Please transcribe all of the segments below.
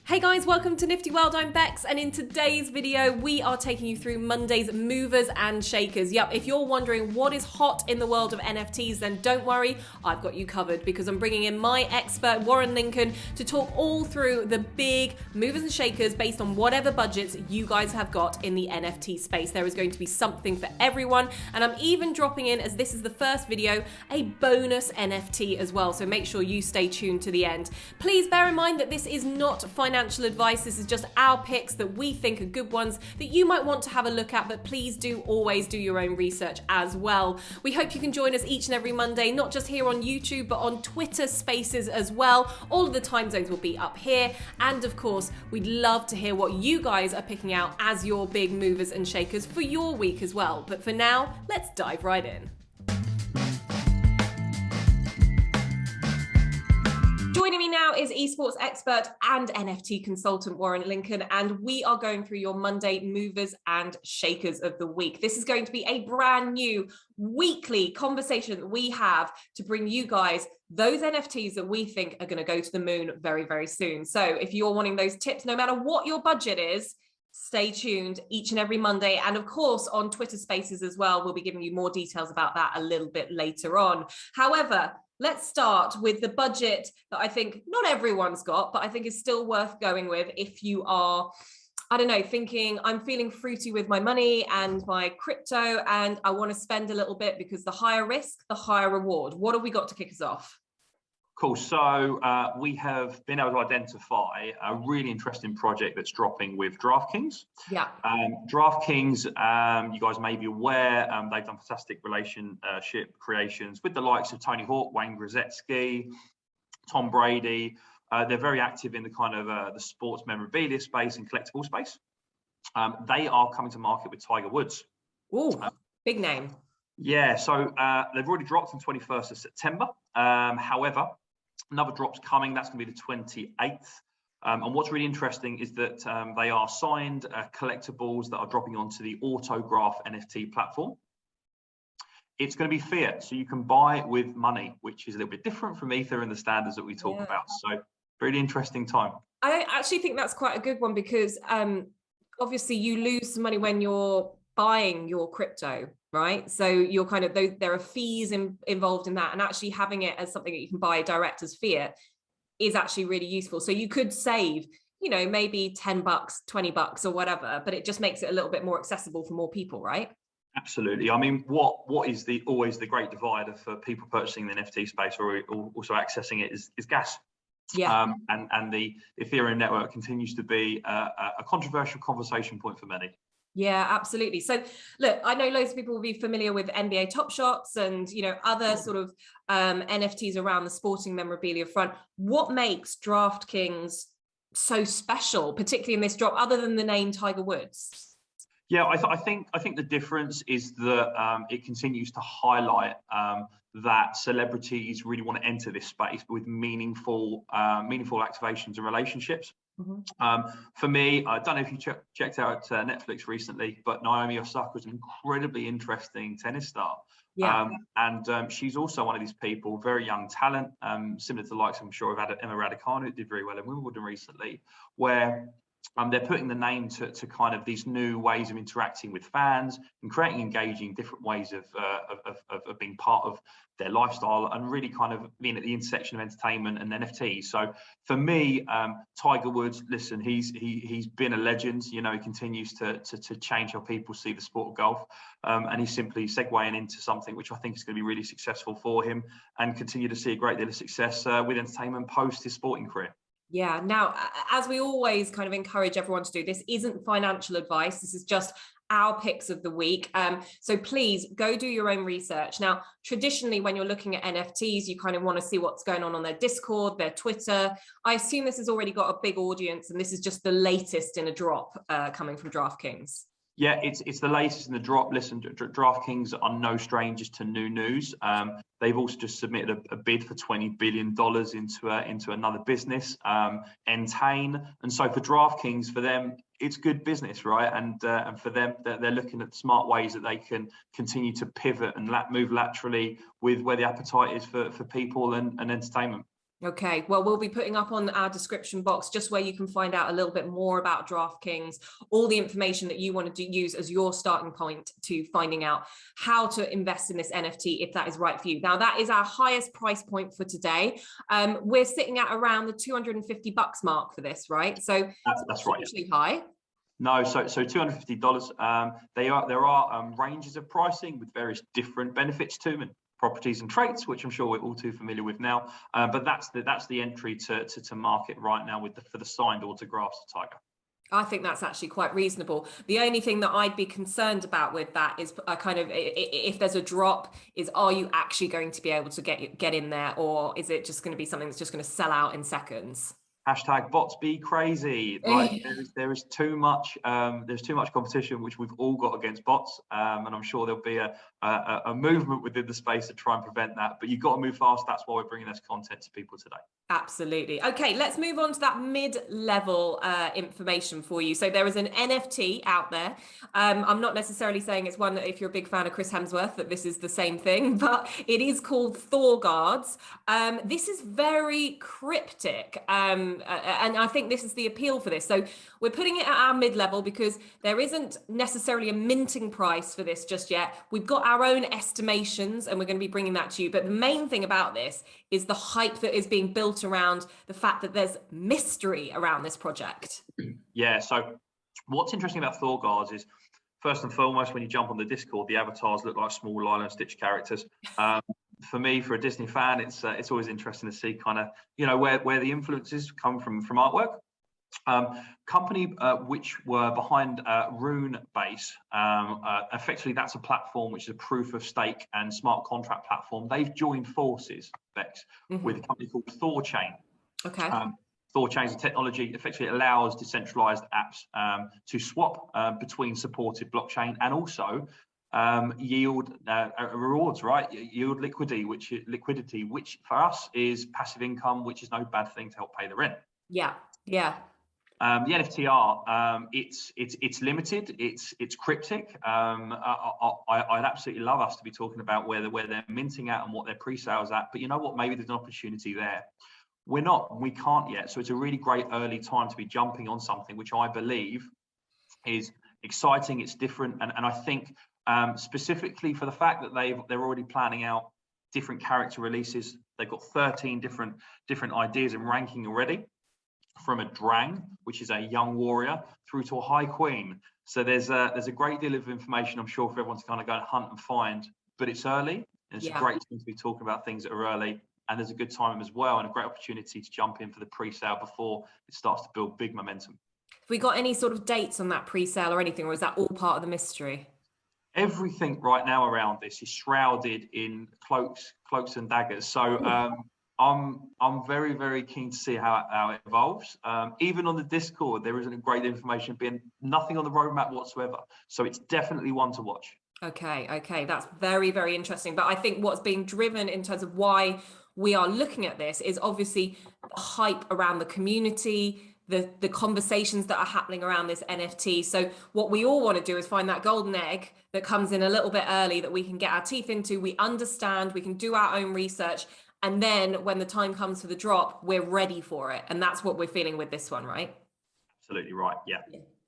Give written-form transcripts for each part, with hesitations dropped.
Hey guys, welcome to Nifty World. I'm Bex, and in today's video, we are taking you through Monday's movers and shakers. Yep, if you're wondering what is hot in the world of NFTs, then don't worry, I've got you covered because I'm bringing in my expert, Warren Lincoln, to talk all through the big movers and shakers based on whatever budgets you guys have got in the NFT space. There is going to be something for everyone, and I'm even dropping in, as this is the first video, a bonus NFT as well, so make sure you stay tuned to the end. Please bear in mind that this is not financial advice. This is just our picks that we think are good ones that you might want to have a look at, but please do always do your own research as well. We hope you can join us each and every Monday, not just here on YouTube, but on Twitter Spaces as well. All of the time zones will be up here. And of course, we'd love to hear what you guys are picking out as your big movers and shakers for your week as well. But for now, let's dive right in. Joining me now is esports expert and NFT consultant Warren Lincoln, and we are going through your Monday movers and shakers of the week. This is going to be a brand new weekly conversation that we have to bring you guys those NFTs that we think are going to go to the moon very, very soon. So if you're wanting those tips, no matter what your budget is, stay tuned each and every Monday. And of course, on Twitter Spaces as well, we'll be giving you more details about that a little bit later on. However, let's start with the budget that I think not everyone's got, but I think is still worth going with if you are, I don't know, thinking I'm feeling fruity with my money and my crypto, and I want to spend a little bit because the higher risk, the higher reward. What have we got to kick us off? Cool. So we have been able to identify a really interesting project that's dropping with DraftKings. Yeah. DraftKings, you guys may be aware, they've done fantastic relationship creations with the likes of Tony Hawk, Wayne Gretzky, Tom Brady. They're very active in the kind of the sports memorabilia space and collectible space. They are coming to market with Tiger Woods. Ooh, big name. Yeah, so they've already dropped on 21st of September. However, another drop's coming. That's going to be the 28th. And what's really interesting is that they are signed collectibles that are dropping onto the Autograph NFT platform. It's going to be fiat, so you can buy with money, which is a little bit different from Ether and the standards that we talk about. So really interesting time. I actually think that's quite a good one because obviously you lose some money when you're buying your crypto, right? So you're kind of, there are fees involved in that, and actually having it as something that you can buy direct as fiat is actually really useful. So you could save, you know, maybe $10, $20 or whatever, but it just makes it a little bit more accessible for more people, right? Absolutely. I mean, what is always the great divider for people purchasing the NFT space or also accessing it is gas. Yeah. And the Ethereum network continues to be a controversial conversation point for many. Yeah, absolutely. So look, I know loads of people will be familiar with NBA Top Shots and, you know, other sort of NFTs around the sporting memorabilia front. What makes DraftKings so special, particularly in this drop, other than the name Tiger Woods? Yeah, I think the difference is that it continues to highlight that celebrities really want to enter this space with meaningful activations and relationships. Mm-hmm. For me, I don't know if you checked out Netflix recently, but Naomi Osaka is an incredibly interesting tennis star. Yeah. And she's also one of these people, very young talent, similar to the likes, I'm sure, of Emma Raducanu, who did very well in Wimbledon recently, where they're putting the name to kind of these new ways of interacting with fans and creating engaging different ways of being part of their lifestyle and really kind of being at the intersection of entertainment and NFTs. So for me, Tiger Woods, listen, he's been a legend. You know, he continues to change how people see the sport of golf, and he's simply segueing into something which I think is going to be really successful for him and continue to see a great deal of success with entertainment post his sporting career. Yeah. Now, as we always kind of encourage everyone to do, this isn't financial advice. This is just our picks of the week. So please go do your own research. Now, traditionally, when you're looking at NFTs, you kind of want to see what's going on their Discord, their Twitter. I assume this has already got a big audience, and this is just the latest in a drop coming from DraftKings. Yeah, it's the latest in the drop. Listen, DraftKings are no strangers to new news. They've also just submitted a bid for $20 billion into another business, Entain. And so for DraftKings, for them, it's good business, right? And for them, they're looking at smart ways that they can continue to pivot and move laterally with where the appetite is for people and entertainment. Okay, well, we'll be putting up on our description box just where you can find out a little bit more about DraftKings, all the information that you want to use as your starting point to finding out how to invest in this NFT if that is right for you. Now, that is our highest price point for today. We're sitting at around the $250 mark for this, right? So That's right. Hugely high. No, so $250. There are ranges of pricing with various different benefits to them, and properties and traits, which I'm sure we're all too familiar with now. But that's the entry to market right now for the signed autographs of Tiger. I think that's actually quite reasonable. The only thing that I'd be concerned about with that is kind of if there's a drop, is are you actually going to be able to get in there, or is it just going to be something that's just going to sell out in seconds? Hashtag bots be crazy. Like there is too much competition, which we've all got against bots, and I'm sure there'll be a movement within the space to try and prevent that. But you've got to move fast. That's why we're bringing this content to people today. Absolutely. Okay, let's move on to that mid-level information for you. So there is an NFT out there. I'm not necessarily saying it's one that if you're a big fan of Chris Hemsworth, that this is the same thing, but it is called Thor Guards. This is very cryptic. And I think this is the appeal for this. So we're putting it at our mid-level because there isn't necessarily a minting price for this just yet. We've got our own estimations and we're going to be bringing that to you. But the main thing about this is the hype that is being built around the fact that there's mystery around this project. Yeah, so what's interesting about Thor Guards is, first and foremost, when you jump on the Discord, the avatars look like small Lilo and Stitch characters. For me, for a Disney fan, it's always interesting to see kind of, where the influences come from artwork. Company which were behind Rune Base, effectively that's a platform which is a proof of stake and smart contract platform. They've joined forces, Bex, with a company called Thor Chain. Okay. Thor Chain's technology effectively allows decentralized apps to swap between supported blockchain and also yield rewards, right? Yield liquidity, which for us is passive income, which is no bad thing to help pay the rent. Yeah. The NFT art, it's limited, it's cryptic. I'd absolutely love us to be talking about where they're minting at and what their pre-sales at, but you know what? Maybe there's an opportunity there. We can't yet. So it's a really great early time to be jumping on something which I believe is exciting. It's different, and I think specifically for the fact that they're already planning out different character releases. They've got 13 different ideas and ranking already, from a Drang, which is a young warrior, through to a High Queen. So there's a great deal of information, I'm sure, for everyone to kind of go and hunt and find, but it's early, and it's a great time to be talking about things that are early, and there's a good time as well, and a great opportunity to jump in for the pre-sale before it starts to build big momentum. Have we got any sort of dates on that pre-sale or anything, or is that all part of the mystery? Everything right now around this is shrouded in cloaks and daggers. So I'm very, very keen to see how it evolves. Even on the Discord, there isn't great information, being nothing on the roadmap whatsoever. So it's definitely one to watch. Okay, that's very, very interesting. But I think what's being driven in terms of why we are looking at this is obviously the hype around the community, the conversations that are happening around this NFT. So what we all want to do is find that golden egg that comes in a little bit early that we can get our teeth into, we understand, we can do our own research, and then when the time comes for the drop, we're ready for it. And that's what we're feeling with this one, right? Absolutely right, yeah.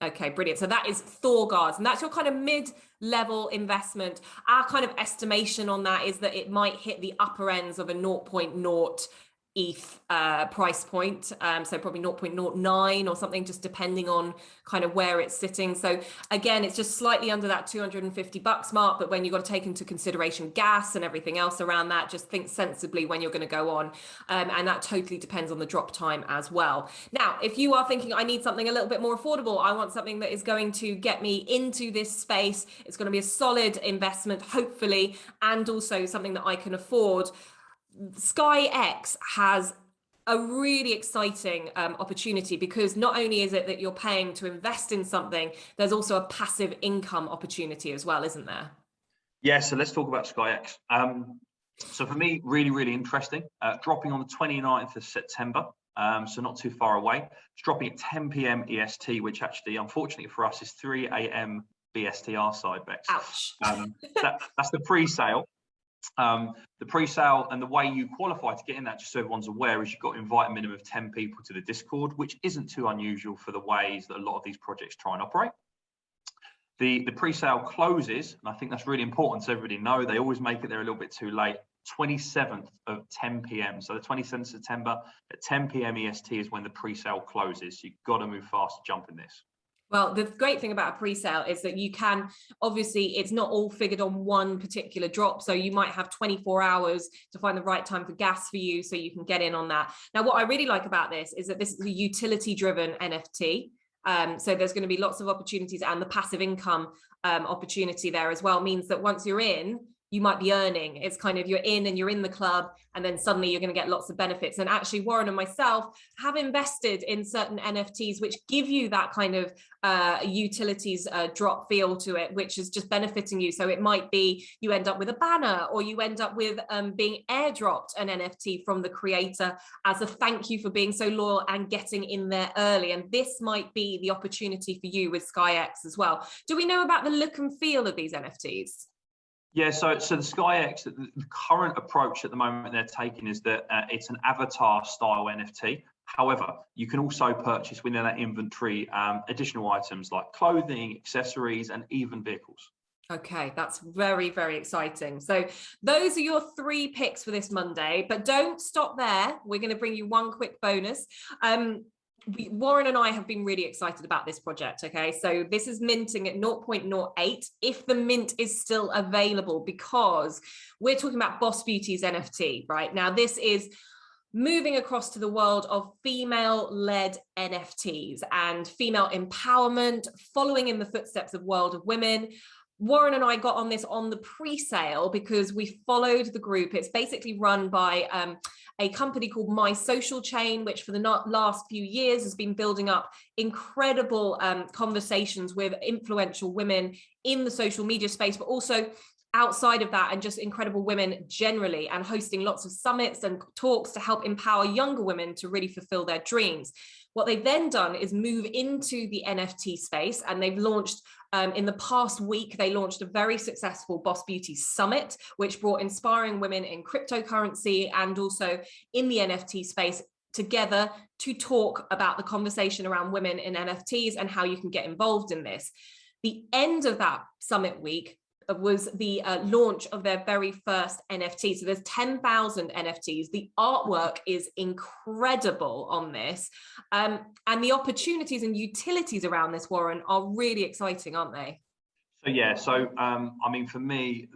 Okay, brilliant. So that is Thor Guards, and that's your kind of mid-level investment. Our kind of estimation on that is that it might hit the upper ends of a 0.0 ETH price point, so probably 0.09 or something, just depending on kind of where it's sitting. So again, it's just slightly under that $250 mark, but when you've got to take into consideration gas and everything else around that, just think sensibly when you're going to go on, and that totally depends on the drop time as well. Now, if you are thinking I need something a little bit more affordable, I want something that is going to get me into this space, it's going to be a solid investment hopefully, and also something that I can afford, Skye-X has a really exciting opportunity, because not only is it that you're paying to invest in something, there's also a passive income opportunity as well, isn't there? Yeah, so let's talk about Skye-X. So for me, really, really interesting. Dropping on the 29th of September, so not too far away. It's dropping at 10 p.m. EST, which actually, unfortunately for us, is 3 a.m. BST our side, Bex. Ouch. That's the pre-sale. The pre-sale and the way you qualify to get in that, just so everyone's aware, is you've got to invite a minimum of 10 people to the Discord, which isn't too unusual for the ways that a lot of these projects try and operate. The pre-sale closes, and I think that's really important so everybody know, they always make it there a little bit too late, 27th of 10 p.m. So the 27th of September at 10 p.m. EST is when the pre-sale closes. You've got to move fast to jump in this. Well, the great thing about a pre-sale is that you can, obviously, it's not all figured on one particular drop. So you might have 24 hours to find the right time for gas for you so you can get in on that. Now, what I really like about this is that this is a utility-driven NFT. So there's going to be lots of opportunities, and the passive income opportunity there as well means that once you're in, you might be earning. It's kind of you're in and you're in the club, and then suddenly you're going to get lots of benefits. And actually, Warren and myself have invested in certain NFTs which give you that kind of utilities drop feel to it, which is just benefiting you. So it might be you end up with a banner, or you end up with being airdropped an NFT from the creator as a thank you for being so loyal and getting in there early. And this might be the opportunity for you with Skye-X as well. Do we know about the look and feel of these NFTs? Yeah, so the Skye-X, the current approach at the moment they're taking is that it's an avatar style NFT. However, you can also purchase within that inventory additional items like clothing, accessories, and even vehicles. Okay, that's very, very exciting. So those are your 3 picks for this Monday, but don't stop there. We're going to bring you one quick bonus. Warren and I have been really excited about this project. Okay, so this is minting at 0.08 if the mint is still available, because we're talking about Boss Beauties NFT right now. This is moving across to the world of female-led NFTs and female empowerment, following in the footsteps of World of Women. Warren and I got on this on the pre-sale because we followed the group. It's basically run by a company called My Social Chain, which for the last few years has been building up incredible conversations with influential women in the social media space, but also outside of that, and just incredible women generally, and hosting lots of summits and talks to help empower younger women to really fulfill their dreams. What they've then done is move into the NFT space, and they've launched in the past week, they launched a very successful Boss Beauty Summit, which brought inspiring women in cryptocurrency and also in the NFT space together to talk about the conversation around women in NFTs and how you can get involved in this. The end of that summit week was the launch of their very first NFT. So there's 10,000 NFTs. The artwork is incredible on this. And the opportunities and utilities around this, Warren, are really exciting, aren't they? So yeah, I mean, for me,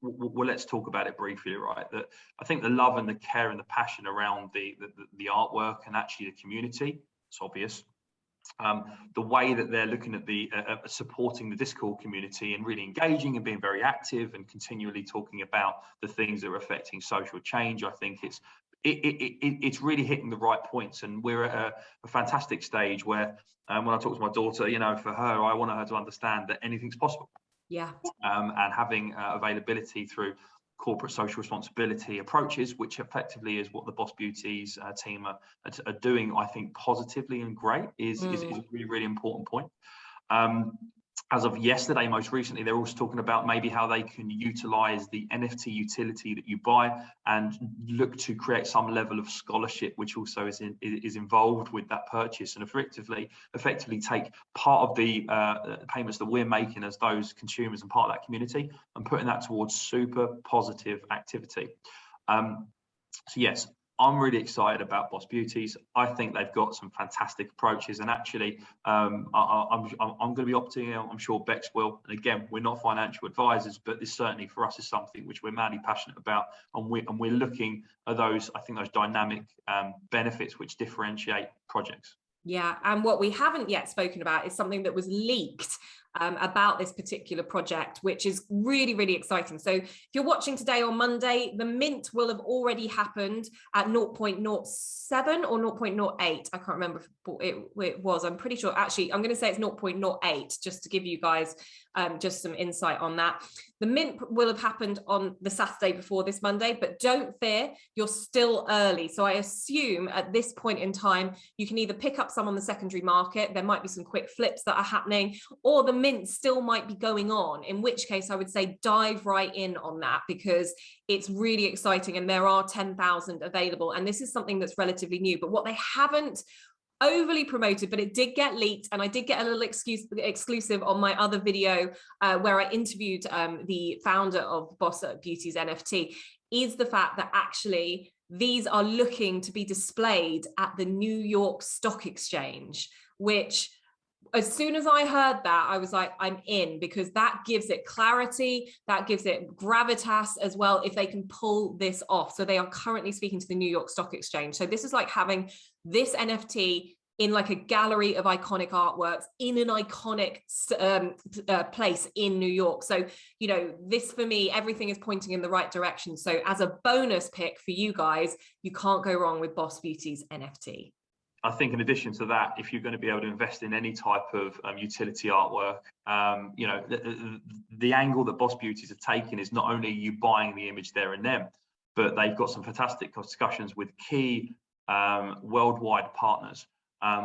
well, let's talk about it briefly, right? That I think the love and the care and the passion around the artwork and actually the community, it's obvious. The way that they're looking at the supporting the Discord community and really engaging and being very active and continually talking about the things that are affecting social change, I think it's really hitting the right points. And we're at a fantastic stage where when I talk to my daughter, you know, for her, I want her to understand that anything's possible. Yeah. And having availability through corporate social responsibility approaches, which effectively is what the Boss Beauties team are doing, I think, positively and great, is a really, really important point. As of yesterday, most recently, they're also talking about maybe how they can utilize the NFT utility that you buy and look to create some level of scholarship, which also is involved with that purchase, and effectively take part of the payments that we're making as those consumers and part of that community and putting that towards super positive activity. So yes, I'm really excited about Boss Beauties. I think they've got some fantastic approaches, and actually, I'm going to be opting out. I'm sure Bex will. And again, we're not financial advisors, but this certainly for us is something which we're madly passionate about, and we're looking at those. I think those dynamic benefits which differentiate projects. Yeah, and what we haven't yet spoken about is something that was leaked about this particular project, which is really, really exciting. So if you're watching today on Monday, the mint will have already happened at 0.07 or 0.08. I can't remember what it was. I'm pretty sure, actually, I'm going to say it's 0.08, just to give you guys just some insight on that. The mint will have happened on the Saturday before this Monday, but don't fear, you're still early. So I assume at this point in time, you can either pick up some on the secondary market, there might be some quick flips that are happening, or the mint still might be going on, in which case I would say dive right in on that, because it's really exciting and there are 10,000 available. And this is something that's relatively new, but what they haven't overly promoted, but it did get leaked, and I did get a little exclusive on my other video where I interviewed the founder of Boss Beauties NFT, is the fact that actually these are looking to be displayed at the New York Stock Exchange, which as soon as I heard that, I was like, I'm in, because that gives it clarity, that gives it gravitas as well, if they can pull this off. So they are currently speaking to the New York Stock Exchange. So this is like having this NFT in like a gallery of iconic artworks in an iconic place in New York. So, you know, this for me, everything is pointing in the right direction. So as a bonus pick for you guys, you can't go wrong with Boss Beauties NFT. I think in addition to that, if you're going to be able to invest in any type of utility artwork, you know, the angle that Boss Beauties have taken is not only you buying the image there and then, but they've got some fantastic discussions with key worldwide partners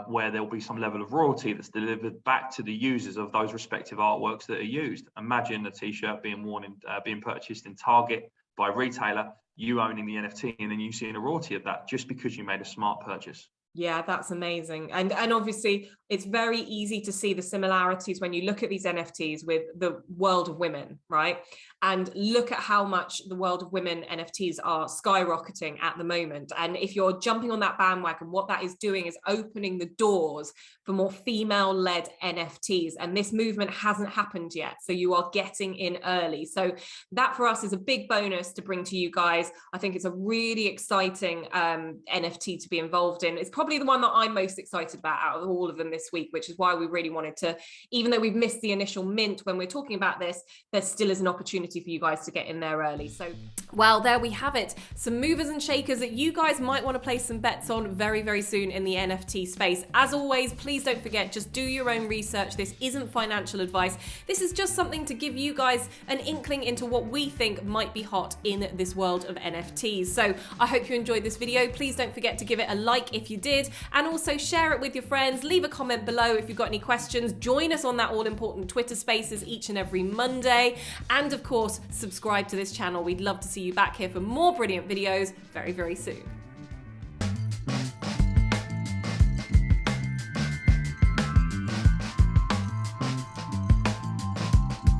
where there'll be some level of royalty that's delivered back to the users of those respective artworks that are used. Imagine a t-shirt being worn in, being purchased in Target by a retailer, you owning the NFT, and then you seeing a royalty of that just because you made a smart purchase. Yeah, that's amazing. And obviously it's very easy to see the similarities when you look at these NFTs with the world of women, right? And look at how much the world of women NFTs are skyrocketing at the moment. And if you're jumping on that bandwagon, what that is doing is opening the doors for more female-led NFTs. And this movement hasn't happened yet. So you are getting in early. So that for us is a big bonus to bring to you guys. I think it's a really exciting NFT to be involved in. It's probably the one that I'm most excited about out of all of them this week, which is why we really wanted to, even though we've missed the initial mint when we're talking about this, there still is an opportunity for you guys to get in there early. So, well, there we have it. Some movers and shakers that you guys might want to place some bets on very, very soon in the NFT space. As always, please don't forget, just do your own research. This isn't financial advice. This is just something to give you guys an inkling into what we think might be hot in this world of NFTs. So I hope you enjoyed this video. Please don't forget to give it a like if you did, and also share it with your friends. Leave a comment below if you've got any questions. Join us on that all-important Twitter Spaces each and every Monday. And of course, subscribe to this channel. We'd love to see you back here for more brilliant videos very, very soon.